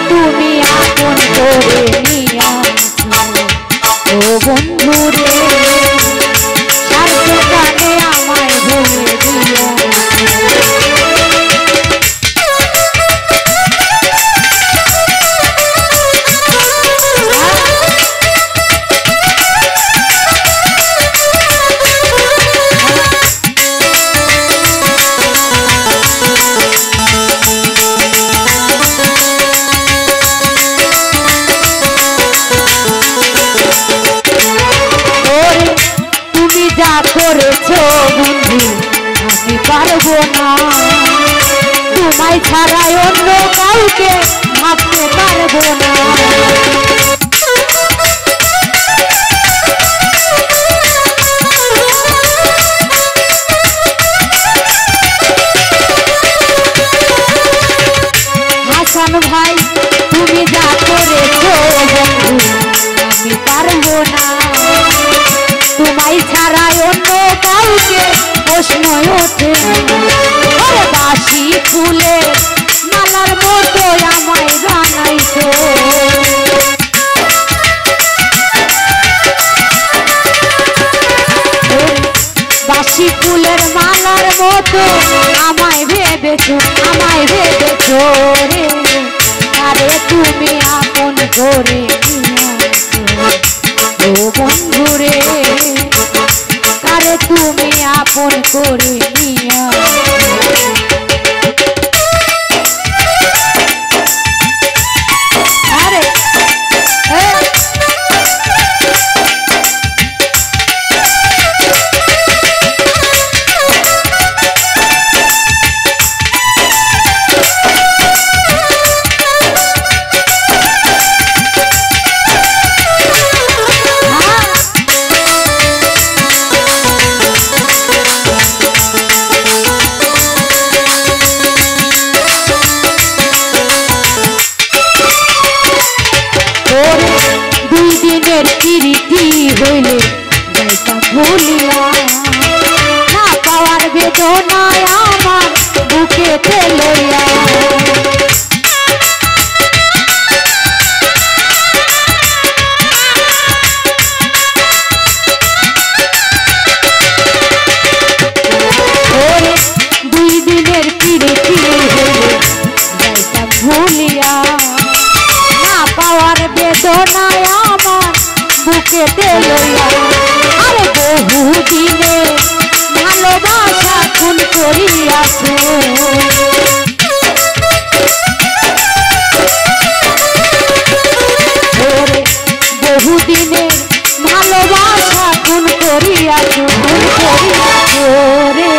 তুমি আপন করে নিয়া ও বন্ধু রে স্বার্থের টানে আমায় ভুলে দিও করেছো বন্ধু আমি পারবো না তোমায় ছাড়া অন্য কাউকে ভাবতে পারবো না হাসান ভাই তুমি যা করেছো বন্ধু আমি পারবো না তোমায় ছাড়া অন্য কাউকে প্রশ্ন ওঠে বাসি ফুলে মালার মতো আমায় বানাইছো বাসি ফুলের মালার মতো আমায় ভেবেছো রে আরে তুমি আপন করে ও বন্ধু রে আরে তুমি আপন করে নিয়া আরে প্রীতি হইলে যাইতাম ভুলিয়া না পাওয়ার বেদনায় আমার বুকেতে লইয়া দুই দিনের প্রীতি হইলে যাইতাম ভুলিয়া না পাওয়ার বেদনায় আমার বুকেতে লইয়া আরে বহু দিনে ভালোবাসা খুন করিয়াছো বহু দিনে ভালোবাসা খুন করিয়াছো রে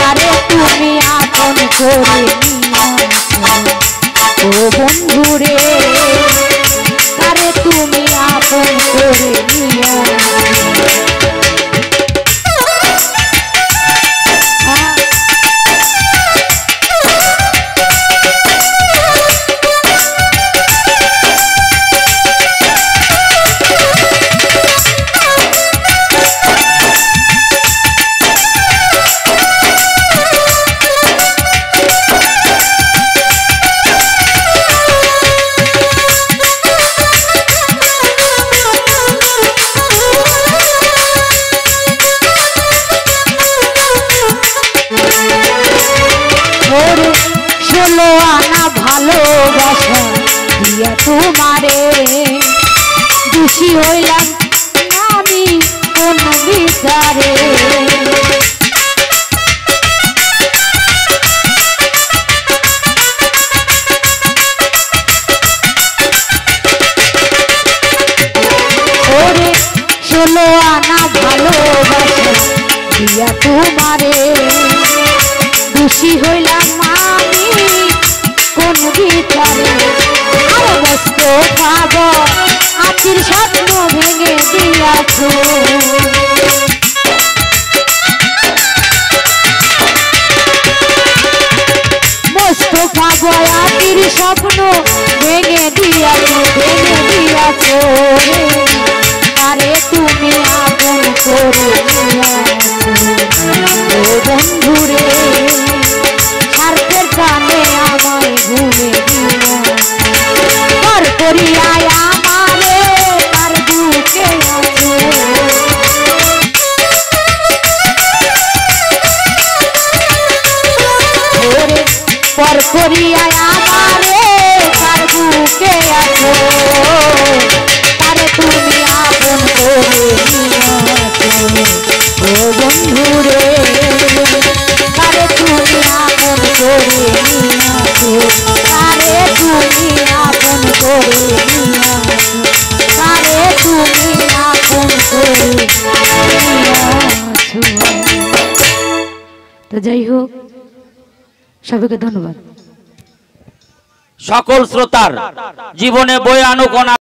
আরে তুমি আপন করে নিয়াছো ও বন্ধু রে আরে তুমি আপন করে নিয়া ষোলো আনা ভালোবাসা দিয়া তোমারে দোষী হইলাম আমি কোন বিচারে ষোলো আনা ভালোবাসা দিয়া তোমারে দোষী হইলাম আমি কোন বিচারে আরো বস্ত খাব আতির স্বপ্ন ভেঙে দিয়াছো মস্ত খাব আতির স্বপ্ন ভেঙে দিয়াছো আরে তুমি আপন করে ও বন্ধু রে স্বার্থের টানে আমায় ভুলে দিও পর করিয়া আমারে কার বুকে আছো তারে তুমি আপন করে নিয়াছো ও বন্ধুরে তারে তুমি আপন করে নিয়াছো তারে তুমি আপন করে নিয়াছো তারে তুমি আপন করে নিয়াছো। তো যাই হোক, সবাইকে ধন্যবাদ। সকল শ্রোতার জীবনে বয়ে আনুক